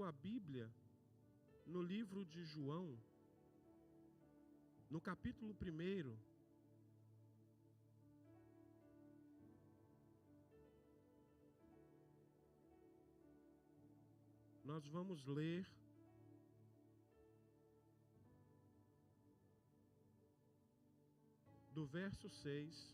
sua Bíblia no livro de João, no capítulo 1, nós vamos ler do verso 6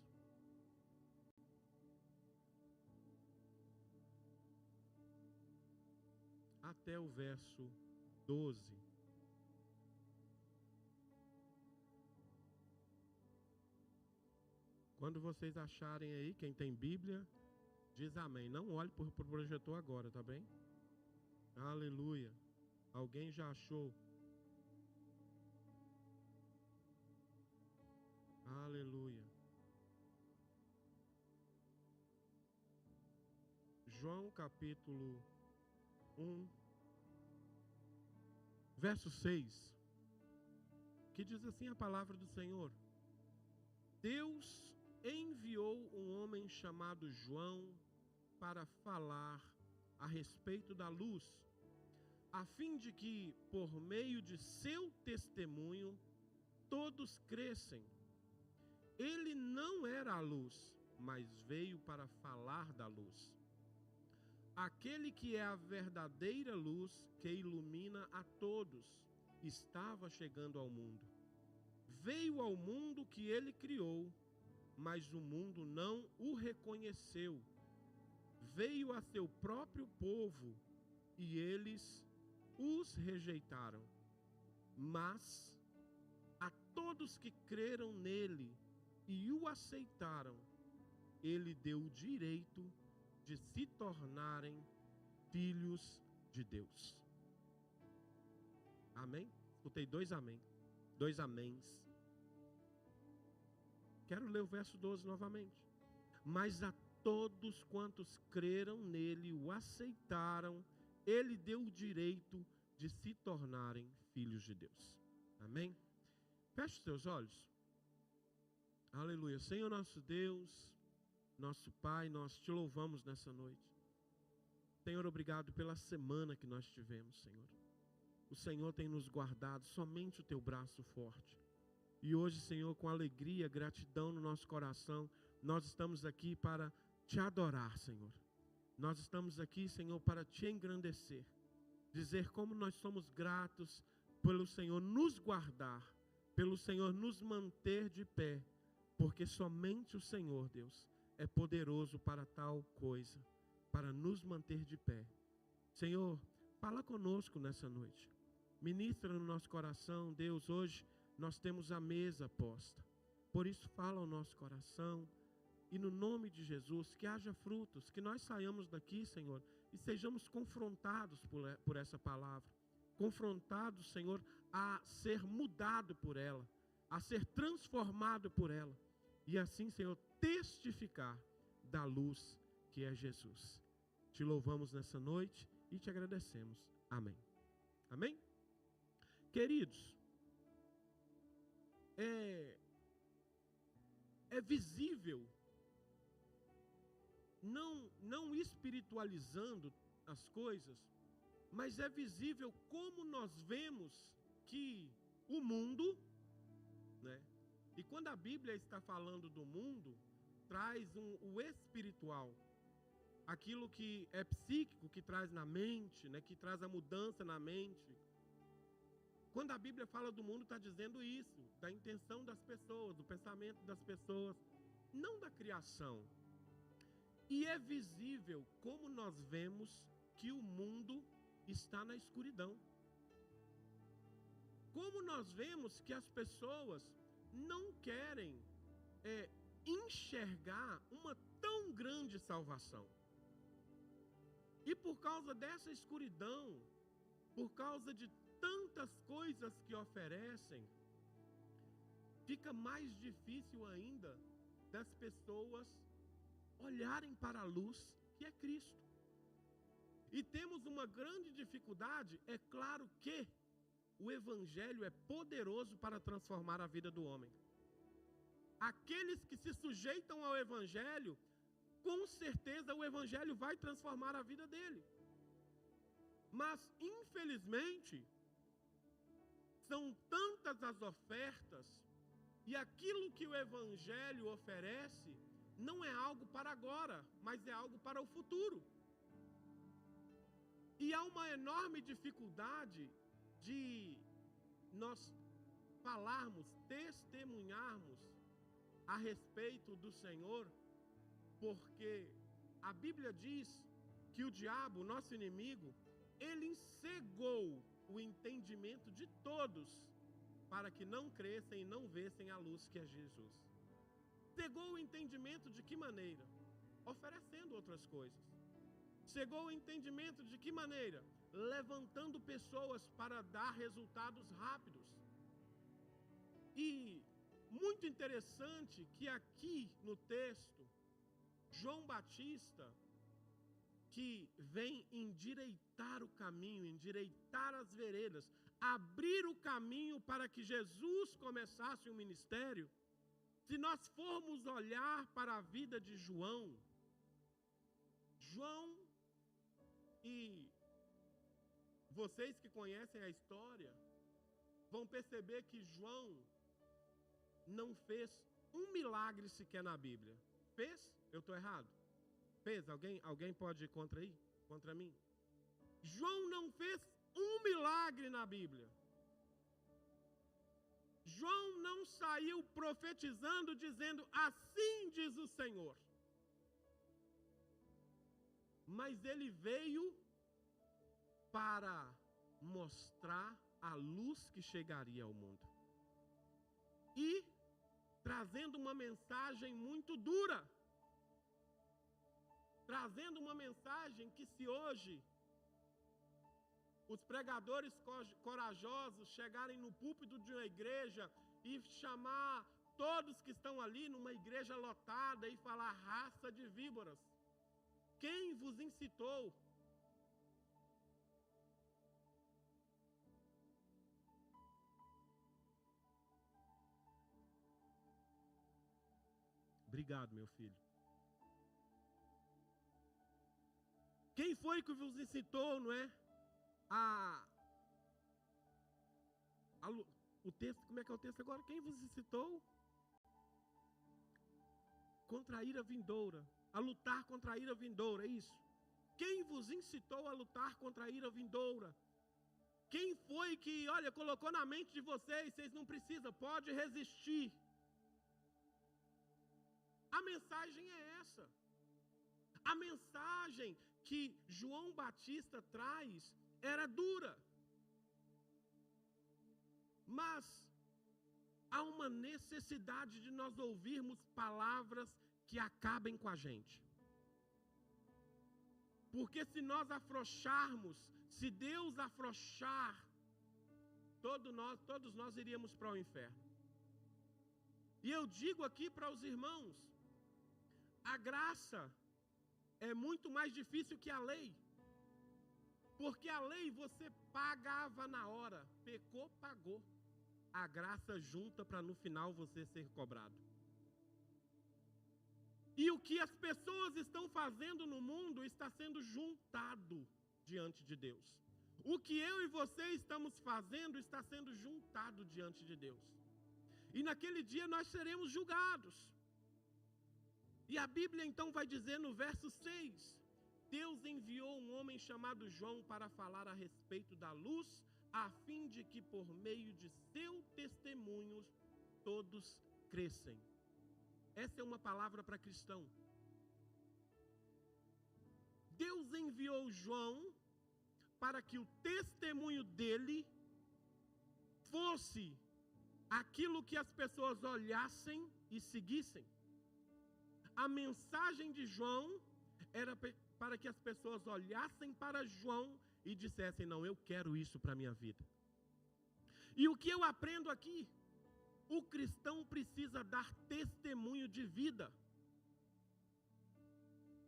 até o verso 12. Quando vocês acharem aí, quem tem Bíblia, diz amém. Não olhe para o projetor agora, tá bem? Aleluia. Alguém já achou? Aleluia. João capítulo 1, verso 6, que diz assim a palavra do Senhor: Deus enviou um homem chamado João para falar a respeito da luz, a fim de que, por meio de seu testemunho, todos crescem. Ele não era a luz, mas veio para falar da luz. Aquele que é a verdadeira luz que ilumina a todos, estava chegando ao mundo. Veio ao mundo que ele criou, mas o mundo não o reconheceu. Veio a seu próprio povo e eles os rejeitaram. Mas a todos que creram nele e o aceitaram, ele deu o direito de se tornarem filhos de Deus. Amém? Escutei 2 amém. 2 améns. Quero ler o verso 12 novamente. Mas a todos quantos creram nele e o aceitaram, ele deu o direito de se tornarem filhos de Deus. Amém? Feche os seus olhos. Aleluia. Senhor nosso Deus, nosso Pai, nós te louvamos nessa noite. Senhor, obrigado pela semana que nós tivemos, Senhor. O Senhor tem nos guardado, somente o teu braço forte. E hoje, Senhor, com alegria, gratidão no nosso coração, nós estamos aqui para te adorar, Senhor. Nós estamos aqui, Senhor, para te engrandecer. Dizer como nós somos gratos pelo Senhor nos guardar, pelo Senhor nos manter de pé, porque somente o Senhor, Deus, é poderoso para tal coisa, para nos manter de pé. Senhor, fala conosco nessa noite. Ministra no nosso coração, Deus. Hoje nós temos a mesa posta. Por isso fala ao nosso coração. E no nome de Jesus, que haja frutos, que nós saiamos daqui, Senhor, e sejamos confrontados por essa palavra. Confrontados, Senhor, a ser mudado por ela, a ser transformado por ela. E assim, Senhor, testificar da luz que é Jesus. Te louvamos nessa noite e te agradecemos. Amém. Amém? Queridos, é visível, não espiritualizando as coisas, mas é visível como nós vemos que o mundo, né? E quando a Bíblia está falando do mundo, traz o espiritual, aquilo que é psíquico, que traz na mente, né? Que traz a mudança na mente. Quando a Bíblia fala do mundo, está dizendo isso, da intenção das pessoas, do pensamento das pessoas, não da criação. E é visível como nós vemos que o mundo está na escuridão. Como nós vemos que as pessoas não querem enxergar uma tão grande salvação. E por causa dessa escuridão, por causa de tantas coisas que oferecem, fica mais difícil ainda das pessoas olharem para a luz que é Cristo. E temos uma grande dificuldade. É claro que o Evangelho é poderoso para transformar a vida do homem. Aqueles que se sujeitam ao Evangelho, com certeza o Evangelho vai transformar a vida dele. Mas, infelizmente, são tantas as ofertas, e aquilo que o Evangelho oferece não é algo para agora, mas é algo para o futuro. E há uma enorme dificuldade de nós falarmos, testemunharmos a respeito do Senhor, porque a Bíblia diz que o diabo, nosso inimigo, ele cegou o entendimento de todos para que não crescem e não vissem a luz que é Jesus. Cegou o entendimento de que maneira? Oferecendo outras coisas. Cegou o entendimento de que maneira? Levantando pessoas para dar resultados rápidos. E muito interessante que aqui no texto, João Batista, que vem endireitar o caminho, endireitar as veredas, abrir o caminho para que Jesus começasse o ministério. Se nós formos olhar para a vida de João, e vocês que conhecem a história, vão perceber que João não fez um milagre sequer na Bíblia. Fez? Eu estou errado? Fez? Alguém pode ir contra mim? João não fez um milagre na Bíblia. João não saiu profetizando, dizendo, assim diz o Senhor. Mas ele veio para mostrar a luz que chegaria ao mundo. E trazendo uma mensagem muito dura. Trazendo uma mensagem que, se hoje os pregadores corajosos chegarem no púlpito de uma igreja e chamar todos que estão ali numa igreja lotada e falar raça de víboras, quem vos incitou? Obrigado, meu filho. Quem foi que vos incitou, não é? O texto, como é que é o texto agora? Quem vos incitou? Contra a ira vindoura. A lutar contra a ira vindoura, é isso. Quem vos incitou a lutar contra a ira vindoura? Quem foi que, olha, colocou na mente de vocês não precisam, pode resistir. A mensagem é essa. A mensagem que João Batista traz era dura. Mas há uma necessidade de nós ouvirmos palavras que acabem com a gente. Porque se nós afrouxarmos, se Deus afrouxar, todos nós iríamos para o inferno. E eu digo aqui para os irmãos, a graça é muito mais difícil que a lei. Porque a lei você pagava na hora, pecou, pagou. A graça junta para no final você ser cobrado. E o que as pessoas estão fazendo no mundo está sendo juntado diante de Deus. O que eu e você estamos fazendo está sendo juntado diante de Deus. E naquele dia nós seremos julgados. E a Bíblia então vai dizer no verso 6, Deus enviou um homem chamado João para falar a respeito da luz, a fim de que por meio de seu testemunho todos crescem. Essa é uma palavra para cristão. Deus enviou João para que o testemunho dele fosse aquilo que as pessoas olhassem e seguissem. A mensagem de João era para que as pessoas olhassem para João e dissessem, não, eu quero isso para a minha vida. E o que eu aprendo aqui? O cristão precisa dar testemunho de vida.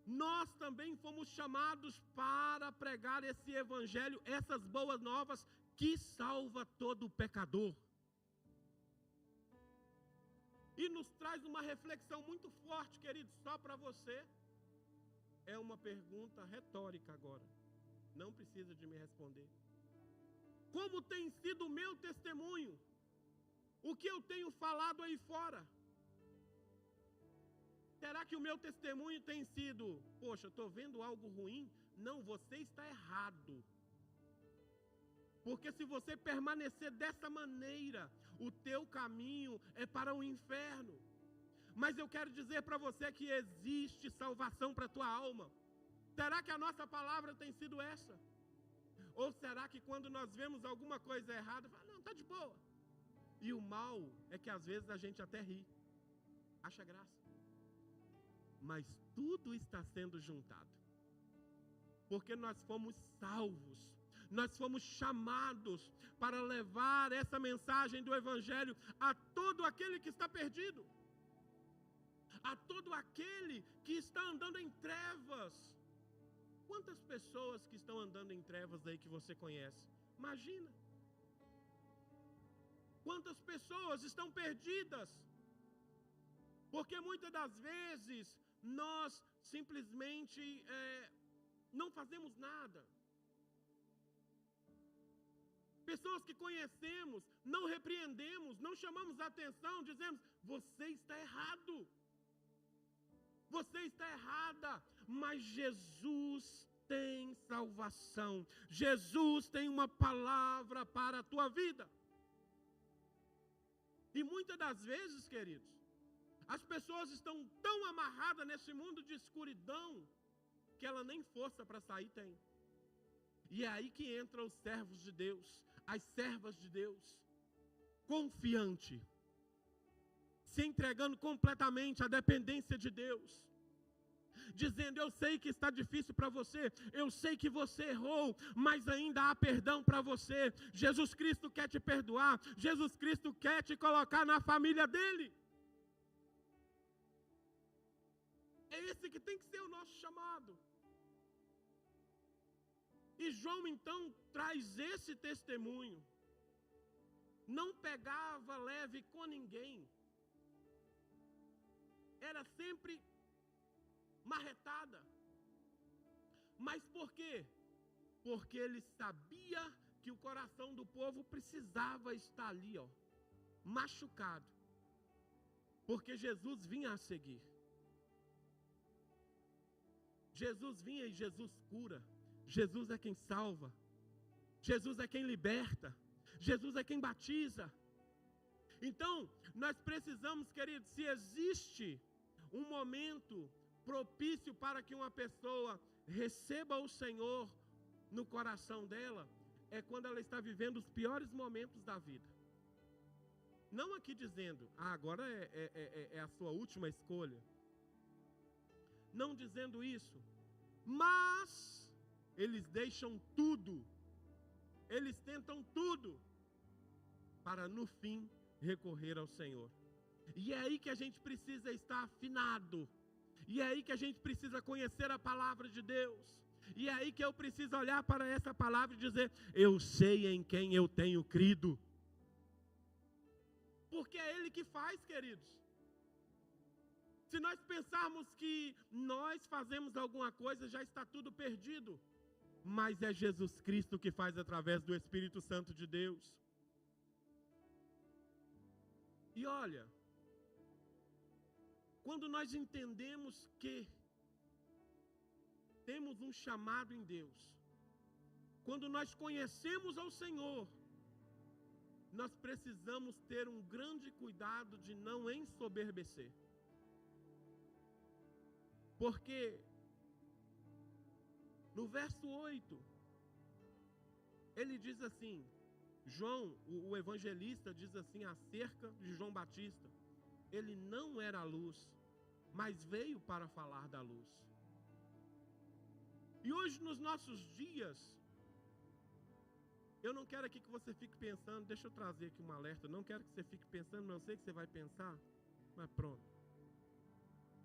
Nós também fomos chamados para pregar esse evangelho, essas boas novas que salva todo pecador. E nos traz uma reflexão muito forte, querido, só para você. É uma pergunta retórica agora. Não precisa de me responder. Como tem sido o meu testemunho? O que eu tenho falado aí fora? Será que o meu testemunho tem sido, poxa, eu estou vendo algo ruim? Não, você está errado. Porque se você permanecer dessa maneira, o teu caminho é para o inferno. Mas eu quero dizer para você que existe salvação para a tua alma. Será que a nossa palavra tem sido essa? Ou será que quando nós vemos alguma coisa errada, fala, não, está de boa. E o mal é que às vezes a gente até ri, acha graça. Mas tudo está sendo juntado. Porque nós fomos salvos. Nós fomos chamados para levar essa mensagem do Evangelho a todo aquele que está perdido. A todo aquele que está andando em trevas. Quantas pessoas que estão andando em trevas aí que você conhece? Imagina. Quantas pessoas estão perdidas? Porque muitas das vezes nós simplesmente não fazemos nada. Pessoas que conhecemos, não repreendemos, não chamamos a atenção, dizemos, você está errado. Você está errada, mas Jesus tem salvação. Jesus tem uma palavra para a tua vida. E muitas das vezes, queridos, as pessoas estão tão amarradas nesse mundo de escuridão que ela nem força para sair tem. E é aí que entram os servos de Deus, as servas de Deus, confiante, se entregando completamente à dependência de Deus, dizendo, eu sei que está difícil para você, eu sei que você errou, mas ainda há perdão para você. Jesus Cristo quer te perdoar, Jesus Cristo quer te colocar na família dele. É esse que tem que ser o nosso chamado. E João então traz esse testemunho. Não pegava leve com ninguém. Era sempre marretada. Mas por quê? Porque ele sabia que o coração do povo precisava estar ali, machucado. Porque Jesus vinha a seguir. Jesus vinha e Jesus cura. Jesus é quem salva. Jesus é quem liberta. Jesus é quem batiza. Então, nós precisamos, queridos, se existe um momento propício para que uma pessoa receba o Senhor no coração dela, é quando ela está vivendo os piores momentos da vida. Não aqui dizendo, agora é a sua última escolha. Não dizendo isso, mas eles deixam tudo, eles tentam tudo, para no fim recorrer ao Senhor. E é aí que a gente precisa estar afinado, e é aí que a gente precisa conhecer a palavra de Deus, e é aí que eu preciso olhar para essa palavra e dizer, eu sei em quem eu tenho crido, porque é Ele que faz, queridos. Se nós pensarmos que nós fazemos alguma coisa, já está tudo perdido. Mas é Jesus Cristo que faz através do Espírito Santo de Deus. E olha, quando nós entendemos que temos um chamado em Deus, quando nós conhecemos ao Senhor, nós precisamos ter um grande cuidado de não ensoberbecer. Porque no verso 8, ele diz assim, João, o evangelista diz assim acerca de João Batista, ele não era a luz, mas veio para falar da luz. E hoje nos nossos dias, eu não quero aqui que você fique pensando, deixa eu trazer aqui um alerta, não quero que você fique pensando, mas eu sei que você vai pensar, mas pronto.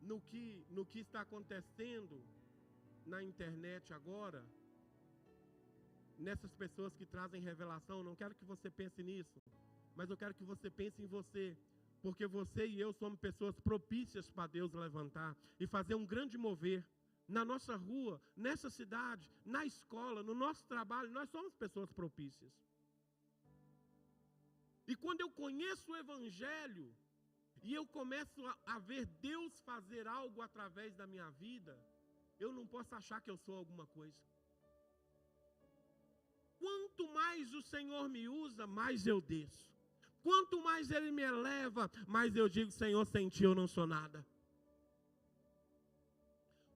No que está acontecendo na internet agora, nessas pessoas que trazem revelação, não quero que você pense nisso, mas eu quero que você pense em você, porque você e eu somos pessoas propícias para Deus levantar e fazer um grande mover na nossa rua, nessa cidade, na escola, no nosso trabalho, nós somos pessoas propícias. E quando eu conheço o Evangelho, e eu começo a ver Deus fazer algo através da minha vida, eu não posso achar que eu sou alguma coisa. Quanto mais o Senhor me usa, mais eu desço. Quanto mais Ele me eleva, mais eu digo, Senhor, sem Ti eu não sou nada.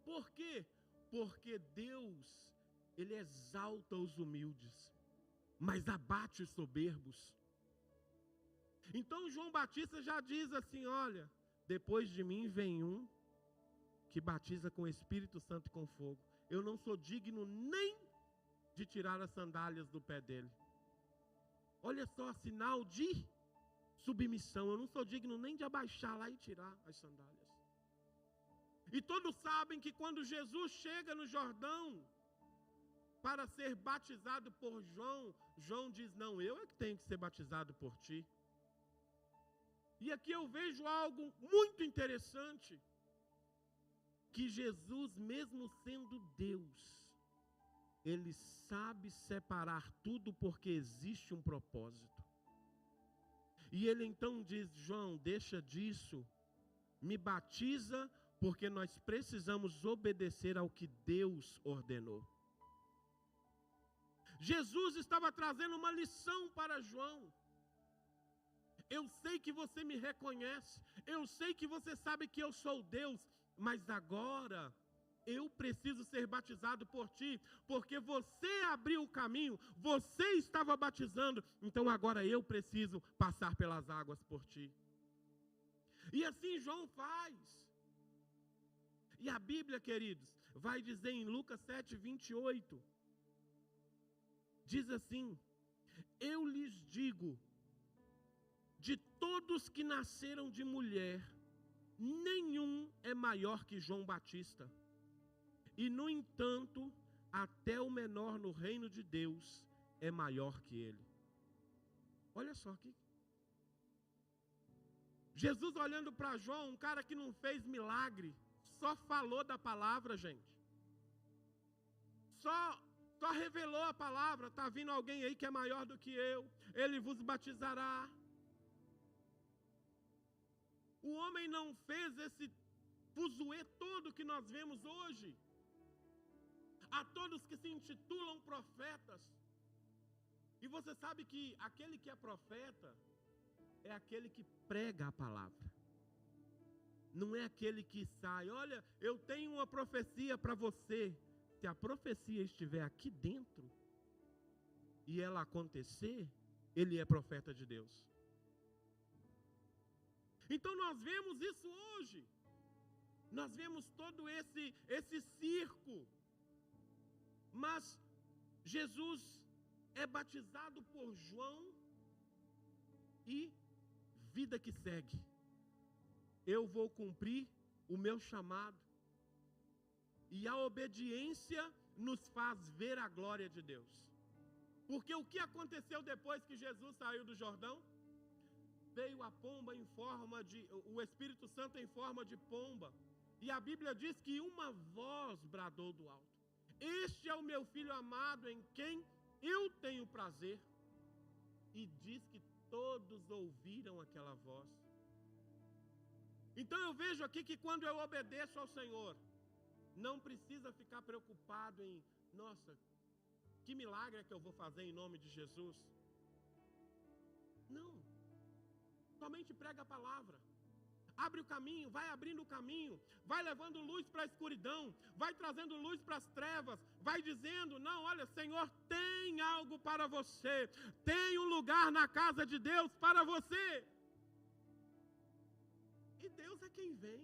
Por quê? Porque Deus, Ele exalta os humildes, mas abate os soberbos. Então João Batista já diz assim, olha, depois de mim vem um que batiza com o Espírito Santo e com fogo. Eu não sou digno nem de tirar as sandálias do pé dele. Olha só, sinal de submissão. Eu não sou digno nem de abaixar lá e tirar as sandálias. E todos sabem que quando Jesus chega no Jordão para ser batizado por João, João diz, não, eu é que tenho que ser batizado por ti. E aqui eu vejo algo muito interessante, que Jesus, mesmo sendo Deus, Ele sabe separar tudo porque existe um propósito. E Ele então diz, João, deixa disso, me batiza, porque nós precisamos obedecer ao que Deus ordenou. Jesus estava trazendo uma lição para João. Eu sei que você me reconhece, eu sei que você sabe que eu sou Deus, mas agora eu preciso ser batizado por ti, porque você abriu o caminho, você estava batizando, então agora eu preciso passar pelas águas por ti. E assim João faz. E a Bíblia, queridos, vai dizer em Lucas 7:28, diz assim, eu lhes digo, de todos que nasceram de mulher, nenhum é maior que João Batista. E, no entanto, até o menor no reino de Deus é maior que ele. Olha só aqui. Jesus olhando para João, um cara que não fez milagre, só falou da palavra, gente. Só revelou a palavra. Está vindo alguém aí que é maior do que eu. Ele vos batizará. O homem não fez esse fuzuê todo que nós vemos hoje. A todos que se intitulam profetas. E você sabe que aquele que é profeta é aquele que prega a palavra. Não é aquele que sai, olha, eu tenho uma profecia para você. Se a profecia estiver aqui dentro e ela acontecer, ele é profeta de Deus. Então nós vemos isso hoje. Nós vemos todo esse circo. Mas Jesus é batizado por João e vida que segue. Eu vou cumprir o meu chamado. E a obediência nos faz ver a glória de Deus. Porque o que aconteceu depois que Jesus saiu do Jordão? Veio a pomba em forma de... o Espírito Santo em forma de pomba. E a Bíblia diz que uma voz bradou do alto. Este é o meu filho amado em quem eu tenho prazer. E diz que todos ouviram aquela voz. Então eu vejo aqui que quando eu obedeço ao Senhor, não precisa ficar preocupado em, nossa, que milagre é que eu vou fazer em nome de Jesus? Não. Somente prega a palavra. Abre o caminho, vai abrindo o caminho, vai levando luz para a escuridão, vai trazendo luz para as trevas, vai dizendo, não, olha, Senhor, tem algo para você, tem um lugar na casa de Deus para você. E Deus é quem vem.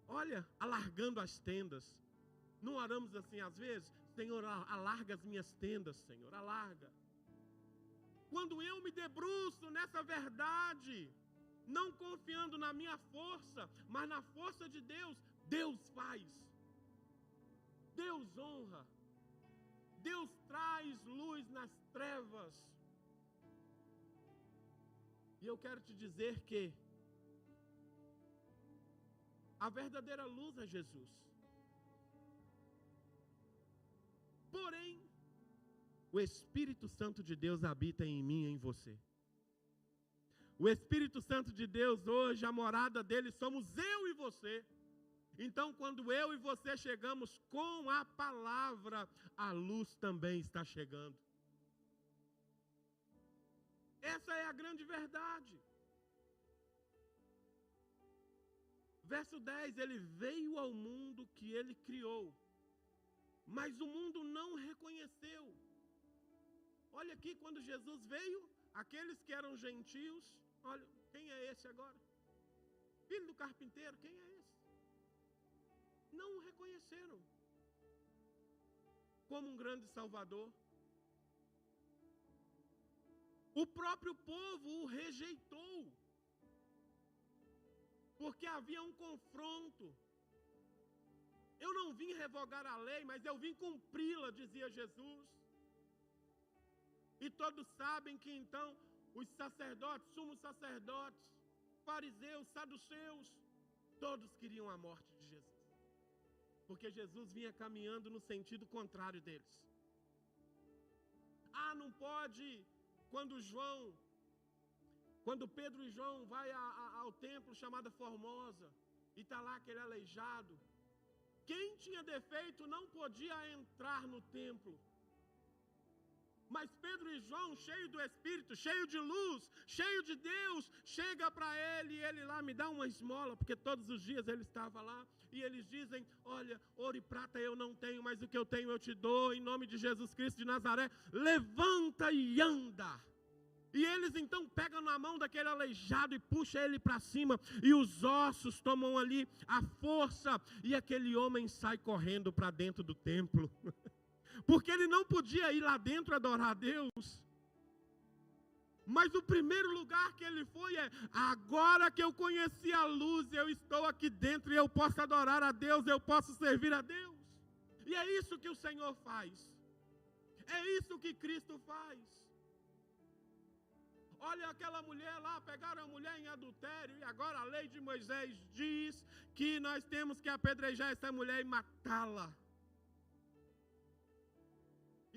Olha, alargando as tendas. Não oramos assim às vezes? Senhor, alarga as minhas tendas, Senhor, alarga. Quando eu me debruço nessa verdade, não confiando na minha força, mas na força de Deus, Deus faz. Deus honra. Deus traz luz nas trevas. E eu quero te dizer que a verdadeira luz é Jesus. o Espírito Santo de Deus habita em mim e em você. O Espírito Santo de Deus hoje, a morada dele somos eu e você. Então, quando eu e você chegamos com a palavra, a luz também está chegando. Essa é a grande verdade. Verso 10, ele veio ao mundo que ele criou, mas o mundo não reconheceu. Olha aqui, quando Jesus veio, aqueles que eram gentios, olha, quem é esse agora? Filho do carpinteiro, quem é esse? Não o reconheceram como um grande salvador. O próprio povo o rejeitou, porque havia um confronto. Eu não vim revogar a lei, mas eu vim cumpri-la, dizia Jesus. E todos sabem que então os sacerdotes, sumos sacerdotes, fariseus, saduceus, todos queriam a morte de Jesus, porque Jesus vinha caminhando no sentido contrário deles. Ah, não pode, quando Pedro e João vai ao templo chamado Formosa, e está lá aquele aleijado, quem tinha defeito não podia entrar no templo. Mas Pedro e João, cheio do Espírito, cheio de luz, cheio de Deus, chega para ele e ele lá, me dá uma esmola, porque todos os dias ele estava lá, e eles dizem, olha, ouro e prata eu não tenho, mas o que eu tenho eu te dou, em nome de Jesus Cristo de Nazaré, levanta e anda. E eles então pegam na mão daquele aleijado e puxam ele para cima, e os ossos tomam ali a força, e aquele homem sai correndo para dentro do templo. Porque ele não podia ir lá dentro adorar a Deus. Mas o primeiro lugar que ele foi é, agora que eu conheci a luz, eu estou aqui dentro e eu posso adorar a Deus, eu posso servir a Deus. E é isso que o Senhor faz. É isso que Cristo faz. Olha aquela mulher lá, pegaram a mulher em adultério, e agora a lei de Moisés diz que nós temos que apedrejar essa mulher e matá-la.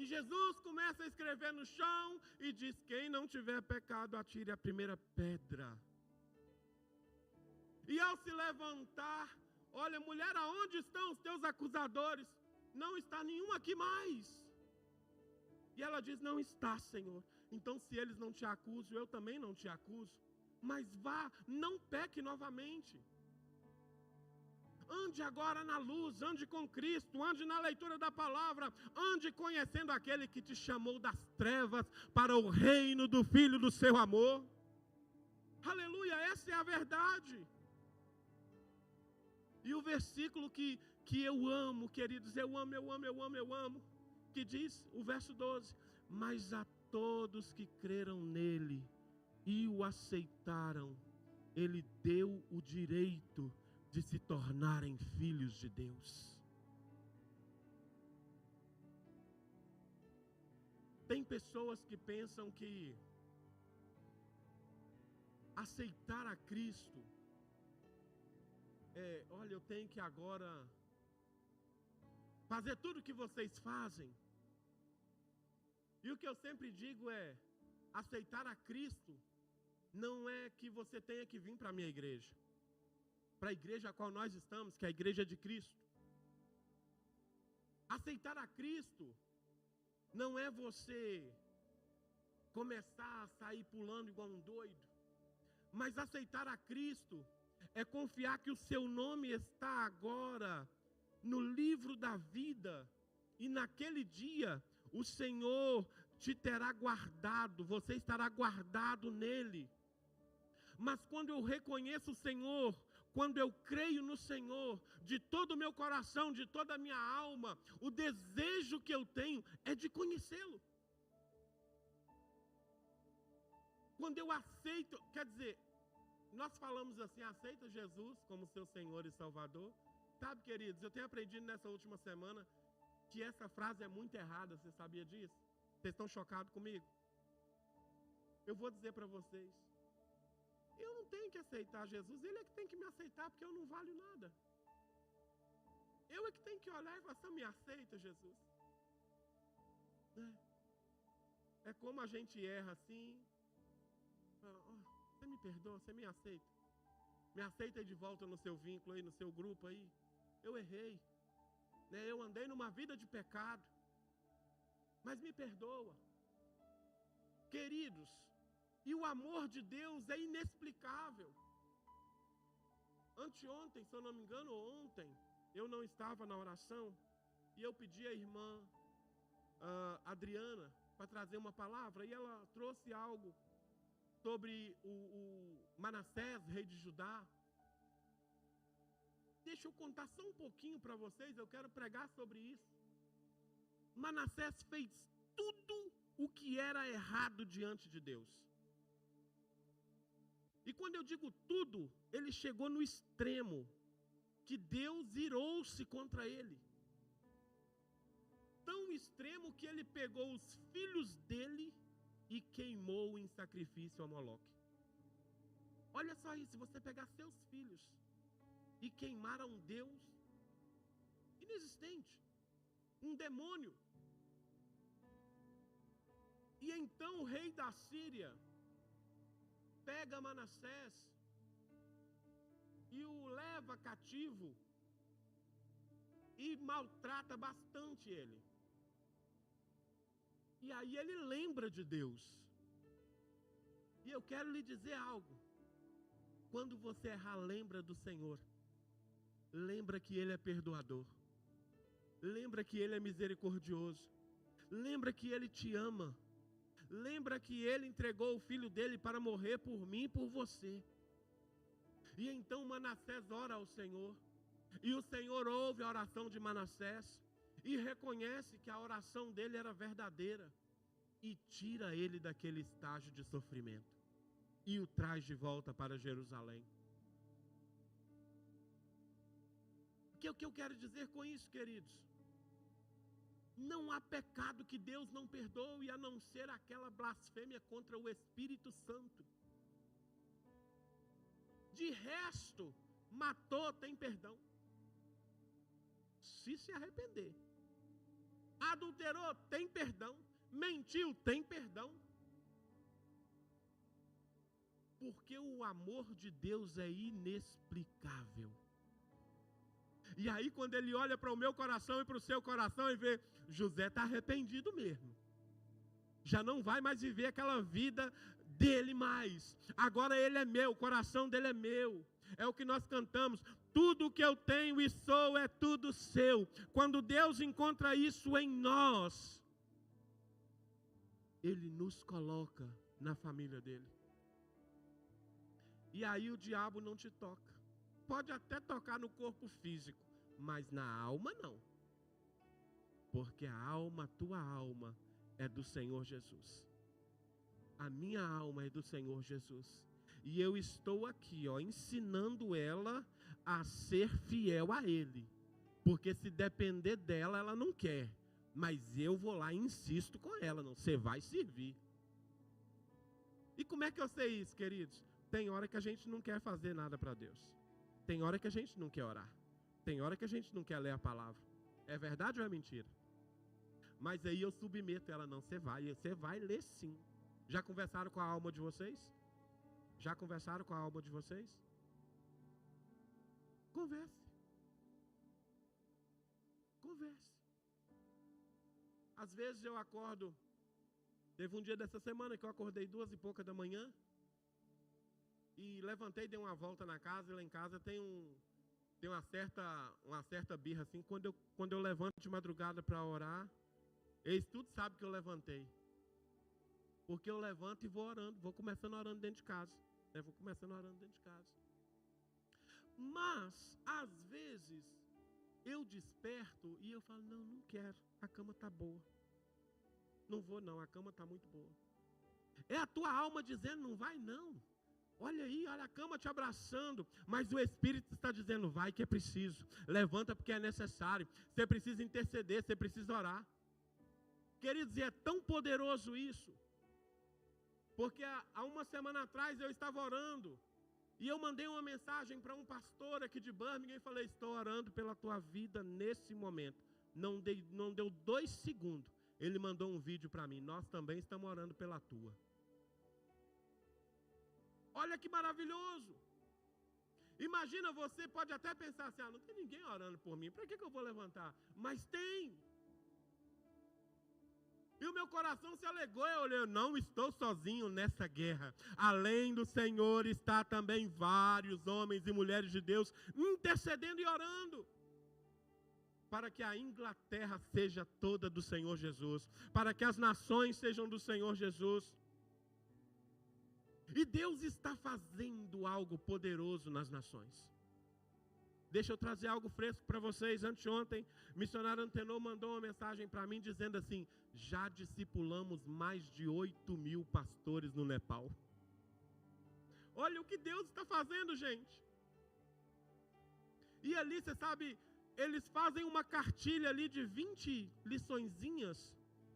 E Jesus começa a escrever no chão e diz, quem não tiver pecado, atire a primeira pedra. E ao se levantar, olha, mulher, aonde estão os teus acusadores? Não está nenhum aqui mais. E ela diz, não está, Senhor. Então, se eles não te acusam, eu também não te acuso. Mas vá, não peque novamente. Ande agora na luz, ande com Cristo, ande na leitura da palavra, ande conhecendo aquele que te chamou das trevas para o reino do Filho do seu amor. Aleluia, essa é a verdade. E o versículo que eu amo, queridos, eu amo, que diz, o verso 12, mas a todos que creram nele e o aceitaram, ele deu o direito de se tornarem filhos de Deus. Tem pessoas que pensam que aceitar a Cristo olha, eu tenho que agora fazer tudo o que vocês fazem. E o que eu sempre digo é, aceitar a Cristo não é que você tenha que vir para a minha igreja, para a igreja a qual nós estamos, que é a igreja de Cristo. Aceitar a Cristo não é você começar a sair pulando igual um doido, mas aceitar a Cristo é confiar que o seu nome está agora no livro da vida, e naquele dia o Senhor te terá guardado, você estará guardado nele. Mas quando eu reconheço o Senhor, quando eu creio no Senhor, de todo o meu coração, de toda a minha alma, o desejo que eu tenho é de conhecê-lo. Quando eu aceito, quer dizer, nós falamos assim, aceita Jesus como seu Senhor e Salvador. Sabe, queridos, eu tenho aprendido nessa última semana que essa frase é muito errada, você sabia disso? Vocês estão chocados comigo? Eu vou dizer para vocês, eu não tenho que aceitar Jesus, ele é que tem que me aceitar, porque eu não valho nada. Eu é que tenho que olhar e falar assim, me aceita, Jesus. É como a gente erra assim. Você me perdoa, você me aceita. Me aceita de volta no seu vínculo aí, no seu grupo aí. Eu errei. Né? Eu andei numa vida de pecado. Mas me perdoa. Queridos, e o amor de Deus é inexplicável. Anteontem, se eu não me engano, ou ontem, eu não estava na oração. E eu pedi à irmã Adriana para trazer uma palavra. E ela trouxe algo sobre o Manassés, rei de Judá. Deixa eu contar só um pouquinho para vocês, eu quero pregar sobre isso. Manassés fez tudo o que era errado diante de Deus. E quando eu digo tudo, ele chegou no extremo, que Deus irou-se contra ele. Tão extremo que ele pegou os filhos dele e queimou em sacrifício a Moloque. Olha só isso, se você pegar seus filhos e queimar a um Deus inexistente, um demônio. E então o rei da Síria pega Manassés e o leva cativo e maltrata bastante ele. E aí ele lembra de Deus. E eu quero lhe dizer algo. Quando você errar, lembra do Senhor. Lembra que Ele é perdoador. Lembra que Ele é misericordioso. Lembra que Ele te ama. Lembra que Ele entregou o Filho dele para morrer por mim e por você. E então Manassés ora ao Senhor. E o Senhor ouve a oração de Manassés. E reconhece que a oração dele era verdadeira. E tira ele daquele estágio de sofrimento. E o traz de volta para Jerusalém. O que eu quero dizer com isso, queridos? Não há pecado que Deus não perdoe, a não ser aquela blasfêmia contra o Espírito Santo. De resto, matou, tem perdão. Se arrepender. Adulterou, tem perdão. Mentiu, tem perdão. Porque o amor de Deus é inexplicável. E aí quando ele olha para o meu coração e para o seu coração e vê, José está arrependido mesmo. Já não vai mais viver aquela vida dele mais. Agora ele é meu, o coração dele é meu. É o que nós cantamos. Tudo que eu tenho e sou é tudo seu. Quando Deus encontra isso em nós, Ele nos coloca na família dele. E aí o diabo não te toca. Pode até tocar no corpo físico, mas na alma não. Porque a alma, a tua alma, é do Senhor Jesus. A minha alma é do Senhor Jesus. E eu estou aqui, ensinando ela a ser fiel a Ele. Porque se depender dela, ela não quer. Mas eu vou lá e insisto com ela, não, você vai servir. E como é que eu sei isso, queridos? Tem hora que a gente não quer fazer nada para Deus. Tem hora que a gente não quer orar. Tem hora que a gente não quer ler a palavra. É verdade ou é mentira? Mas aí eu submeto ela, não, você vai ler sim. Já conversaram com a alma de vocês? Já conversaram com a alma de vocês? Converse. Converse. Às vezes eu acordo, teve um dia dessa semana que eu acordei 2h pouca da manhã, e levantei, dei uma volta na casa, e lá em casa tem uma certa birra assim, quando eu levanto de madrugada para orar, eles tudo sabem que eu levantei. Porque eu levanto e vou orando, vou começando orando dentro de casa. Vou começando orando dentro de casa. Mas, às vezes, eu desperto e eu falo, não quero, a cama está boa. Não vou não, a cama está muito boa. É a tua alma dizendo, não vai não. Olha aí, olha a cama te abraçando. Mas o Espírito está dizendo, vai que é preciso. Levanta porque é necessário. Você precisa interceder, você precisa orar. Queridos, e é tão poderoso isso. Porque há uma semana atrás eu estava orando. E eu mandei uma mensagem para um pastor aqui de Birmingham e falei, estou orando pela tua vida nesse momento. Não deu 2 segundos. ele mandou um vídeo para mim. Nós também estamos orando pela tua. Olha que maravilhoso. Imagina, você pode até pensar assim, não tem ninguém orando por mim, para que eu vou levantar? Mas tem. E o meu coração se alegrou, eu olhei, não estou sozinho nessa guerra. Além do Senhor, está também vários homens e mulheres de Deus intercedendo e orando. Para que a Inglaterra seja toda do Senhor Jesus. Para que as nações sejam do Senhor Jesus. E Deus está fazendo algo poderoso nas nações. Deixa eu trazer algo fresco para vocês. Anteontem, missionário Antenor mandou uma mensagem para mim dizendo assim: já discipulamos mais de 8.000 pastores no Nepal. Olha o que Deus está fazendo, gente. E ali, você sabe, eles fazem uma cartilha ali de 20 liçõezinhas.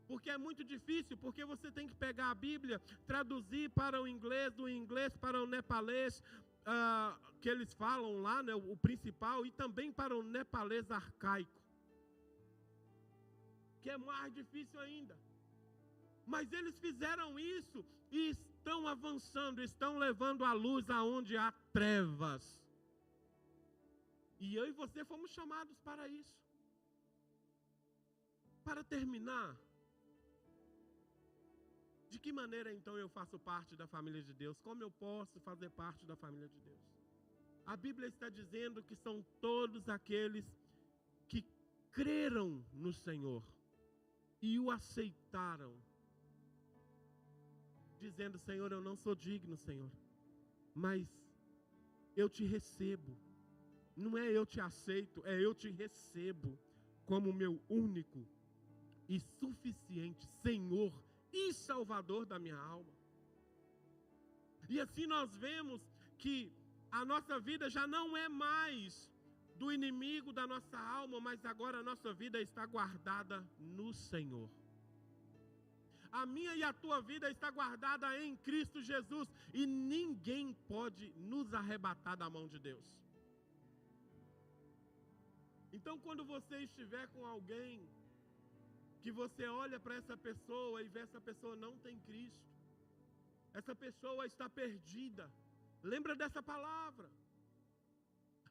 Porque é muito difícil, porque você tem que pegar a Bíblia, traduzir para o inglês, do inglês para o nepalês, que eles falam lá, né, o principal, e também para o nepalês arcaico, que é mais difícil ainda. Mas eles fizeram isso e estão avançando, estão levando a luz aonde há trevas. E eu e você fomos chamados para isso. Para terminar, de que maneira então eu faço parte da família de Deus? Como eu posso fazer parte da família de Deus? A Bíblia está dizendo que são todos aqueles que creram no Senhor e o aceitaram, dizendo: Senhor, eu não sou digno, Senhor, mas eu te recebo. Não é eu te aceito, é eu te recebo como meu único e suficiente Senhor e Salvador da minha alma. E assim nós vemos que a nossa vida já não é mais do inimigo da nossa alma, mas agora a nossa vida está guardada no Senhor. A minha e a tua vida está guardada em Cristo Jesus, e ninguém pode nos arrebatar da mão de Deus. Então, quando você estiver com alguém, que você olha para essa pessoa e vê essa pessoa não tem Cristo, essa pessoa está perdida, lembra dessa palavra: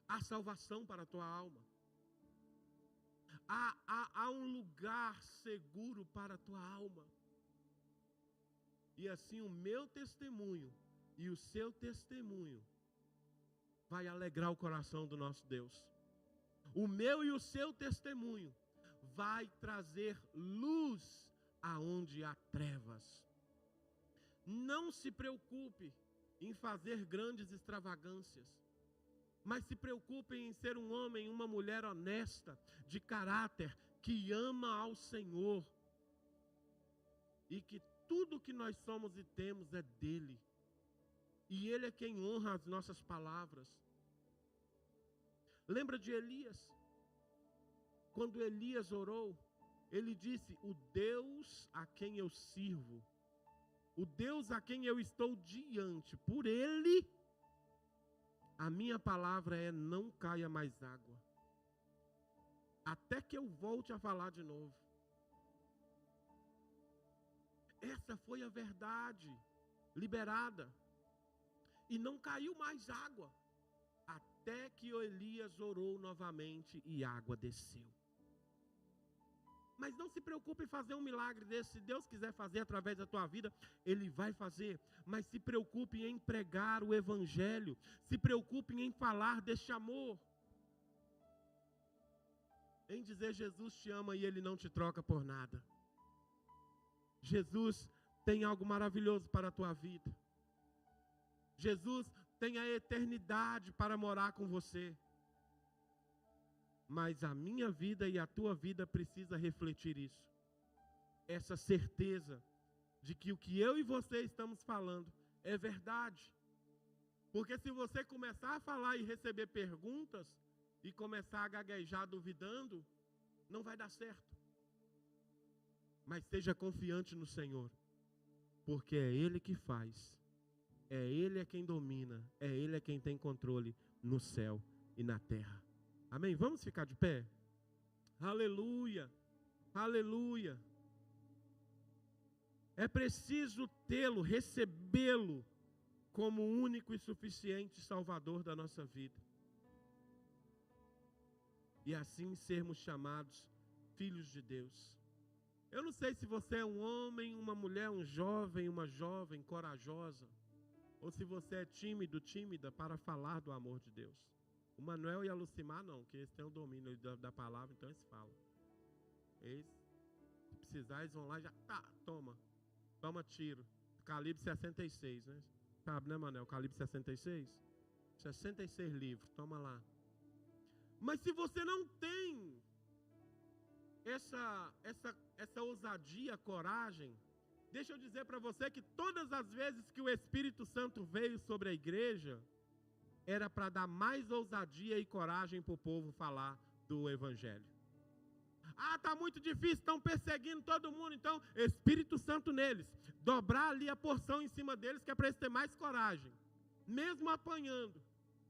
há salvação para a tua alma, há um lugar seguro para a tua alma. E assim o meu testemunho e o seu testemunho vai alegrar o coração do nosso Deus. O meu e o seu testemunho vai trazer luz aonde há trevas. Não se preocupe em fazer grandes extravagâncias, mas se preocupe em ser um homem, uma mulher honesta, de caráter, que ama ao Senhor, e que tudo que nós somos e temos é dele, e ele é quem honra as nossas palavras. Lembra de Elias? Quando Elias orou, ele disse: o Deus a quem eu sirvo, o Deus a quem eu estou diante, por ele, a minha palavra é: não caia mais água, até que eu volte a falar de novo. Essa foi a verdade liberada. E não caiu mais água, até que Elias orou novamente e água desceu. Mas não se preocupe em fazer um milagre desse. Se Deus quiser fazer através da tua vida, Ele vai fazer. Mas se preocupe em pregar o Evangelho. Se preocupe em falar deste amor. Em dizer: Jesus te ama e Ele não te troca por nada. Jesus tem algo maravilhoso para a tua vida. Jesus tem a eternidade para morar com você. Mas a minha vida e a tua vida precisa refletir isso. Essa certeza de que o que eu e você estamos falando é verdade. Porque se você começar a falar e receber perguntas, e começar a gaguejar duvidando, não vai dar certo. Mas seja confiante no Senhor, porque é Ele que faz, é Ele quem domina, é Ele quem tem controle no céu e na terra. Amém? Vamos ficar de pé? Aleluia, aleluia. É preciso tê-lo, recebê-lo como o único e suficiente Salvador da nossa vida. E assim sermos chamados filhos de Deus. Eu não sei se você é um homem, uma mulher, um jovem, uma jovem corajosa, ou se você é tímido, tímida para falar do amor de Deus. O Manuel e a Lucimar não, que eles têm o domínio da palavra, então eles falam. Eles, se precisar, eles vão lá e já, toma tiro. Calibre 66, né? Sabe, né, Manuel? Calibre 66? 66 livros, toma lá. Mas se você não tem essa ousadia, coragem, deixa eu dizer para você que todas as vezes que o Espírito Santo veio sobre a igreja, era para dar mais ousadia e coragem para o povo falar do Evangelho. Está muito difícil, estão perseguindo todo mundo, então Espírito Santo neles, dobrar ali a porção em cima deles, que é para eles terem mais coragem, mesmo apanhando,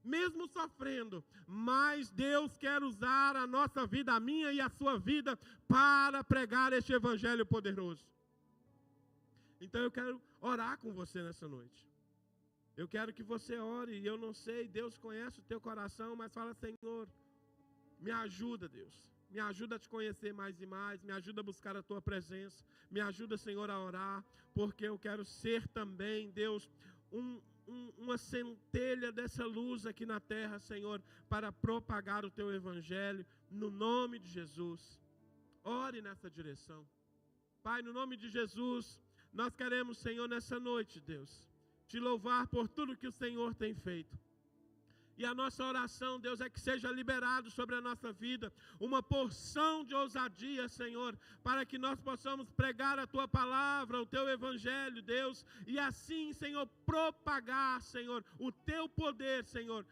mesmo sofrendo, mas Deus quer usar a nossa vida, a minha e a sua vida, para pregar este Evangelho poderoso. Então eu quero orar com você nessa noite. Eu quero que você ore, e eu não sei, Deus conhece o teu coração, mas fala: Senhor, me ajuda, Deus. Me ajuda a te conhecer mais e mais, me ajuda a buscar a tua presença, me ajuda, Senhor, a orar, porque eu quero ser também, Deus, uma centelha dessa luz aqui na terra, Senhor, para propagar o teu Evangelho, no nome de Jesus. Ore nessa direção. Pai, no nome de Jesus, nós queremos, Senhor, nessa noite, Deus, te louvar por tudo que o Senhor tem feito. E a nossa oração, Deus, é que seja liberado sobre a nossa vida uma porção de ousadia, Senhor, para que nós possamos pregar a Tua palavra, o Teu Evangelho, Deus, e assim, Senhor, propagar, Senhor, o Teu poder, Senhor.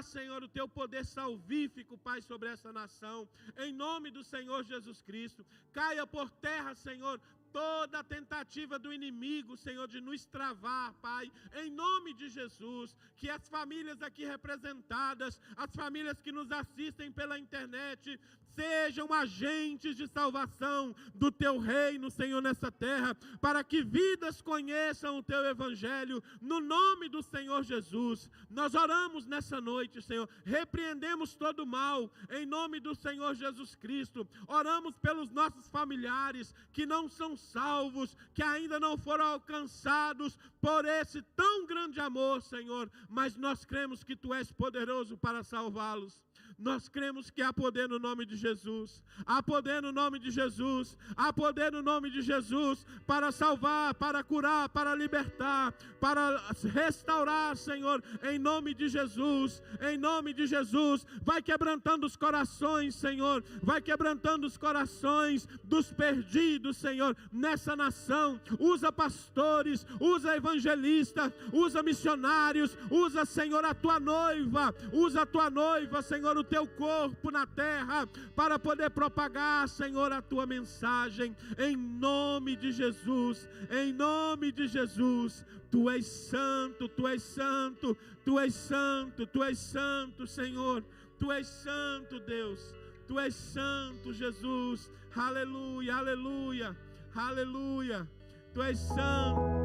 Senhor, o Teu poder salvífico, Pai, sobre essa nação. Em nome do Senhor Jesus Cristo, caia por terra, Senhor, toda a tentativa do inimigo, Senhor, de nos travar, Pai, em nome de Jesus, que as famílias aqui representadas, as famílias que nos assistem pela internet, sejam agentes de salvação do Teu reino, Senhor, nessa terra, para que vidas conheçam o Teu Evangelho, no nome do Senhor Jesus. Nós oramos nessa noite, Senhor, repreendemos todo o mal, em nome do Senhor Jesus Cristo. Oramos pelos nossos familiares que não são salvos, que ainda não foram alcançados por esse tão grande amor, Senhor, mas nós cremos que Tu és poderoso para salvá-los. Nós cremos que há poder no nome de Jesus, há poder no nome de Jesus, há poder no nome de Jesus, para salvar, para curar, para libertar, para restaurar, Senhor, em nome de Jesus, em nome de Jesus. Vai quebrantando os corações, Senhor, vai quebrantando os corações dos perdidos, Senhor, nessa nação. Usa pastores, usa evangelistas, usa missionários, usa, Senhor, a Tua noiva, usa a Tua noiva, Senhor, o Teu corpo na terra, para poder propagar, Senhor, a Tua mensagem, em nome de Jesus, em nome de Jesus. Tu és santo, Tu és santo, Tu és santo, Tu és santo, Senhor, Tu és santo, Deus, Tu és santo, Jesus, aleluia, aleluia, aleluia, Tu és santo.